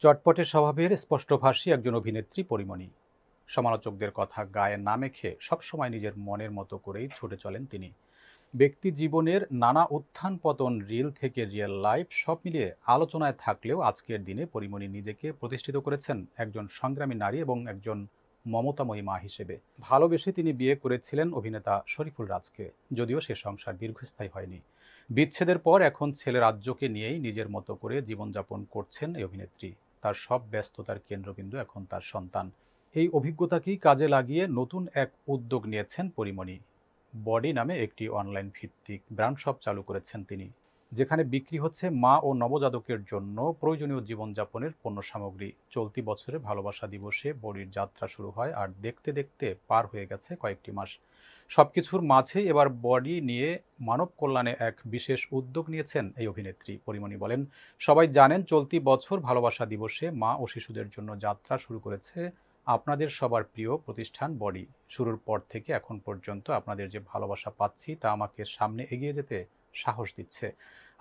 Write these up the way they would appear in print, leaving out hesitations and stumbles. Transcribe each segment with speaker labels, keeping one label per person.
Speaker 1: চটপটে স্বভাবের স্পষ্টভাষী একজন অভিনেত্রী পরীমণি। সমালোচকদের কথা গায়ে না মেখে সবসময় নিজের মনের মতো করেই ছুটে চলেন তিনি। ব্যক্তি জীবনের নানা উত্থান পতন, রিল থেকে রিয়েল লাইফ সব মিলিয়ে আলোচনায় থাকলেও আজকের দিনে পরীমণি নিজেকে প্রতিষ্ঠিত করেছেন একজন সংগ্রামী নারী এবং একজন মমতাময়ী মা হিসেবে। ভালোবেসে তিনি বিয়ে করেছিলেন অভিনেতা শরীফুল রাজকে, যদিও সে সংসার দীর্ঘস্থায়ী হয়নি। বিচ্ছেদের পর এখন ছেলে রাজ্যকে নিয়েই নিজের মতো করে জীবনযাপন করছেন এই অভিনেত্রী। তার সব ব্যস্ততার কেন্দ্রবিন্দু এখন তার সন্তান। এই অভিজ্ঞতাকেই কাজে লাগিয়ে নতুন এক উদ্যোগ নিয়েছেন পরীমণি। বডি নামে একটি অনলাইন ভিত্তিক ব্র্যান্ড শপ চালু করেছেন তিনি, যেখানে বিক্রি হচ্ছে মা ও নবজাতকের জন্য প্রয়োজনীয় জীবনযাপনের পণ্য সামগ্রী। চলতি বছরে ভালোবাসা দিবসে বডির যাত্রা শুরু হয়, আর দেখতে দেখতে পার হয়ে গেছে কয়েকটি মাস। সবকিছুর মাঝে এবার বডি নিয়ে মানব কল্যাণে এক বিশেষ উদ্যোগ নিয়েছেন এই অভিনেত্রী। পরীমণি বলেন, সবাই জানেন চলতি বছর ভালোবাসা দিবসে মা ও শিশুদের জন্য যাত্রা শুরু করেছে আপনাদের সবার প্রিয় প্রতিষ্ঠান বডি। শুরুর পর থেকে এখন পর্যন্ত আপনাদের যে ভালোবাসা পাচ্ছি তা আমাকে সামনে এগিয়ে যেতে সাহস দিচ্ছে।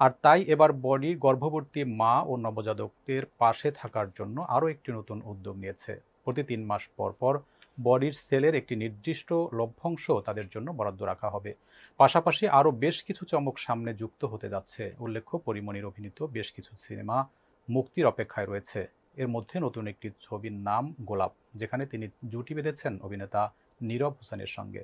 Speaker 1: আর তাই এবার বডি গর্ভবতী মা ও নবজাতকদের পাশে থাকার জন্য আরও একটি নতুন উদ্যোগ নিয়েছে। প্রতি ৩ মাস পর পর বডির সেলের একটি নির্দিষ্ট লভ্যাংশ তাদের জন্য বরাদ্দ রাখা হবে। পাশাপাশি আরও বেশ কিছু চমক সামনে যুক্ত হতে যাচ্ছে। উল্লেখ্য, পরীমণির অভিনীত বেশ কিছু সিনেমা মুক্তির অপেক্ষায় রয়েছে। এর মধ্যে নতুন একটি ছবির নাম গোলাপ, যেখানে তিনি জুটি বেঁধেছেন অভিনেতা নীরব হোসেনের সঙ্গে।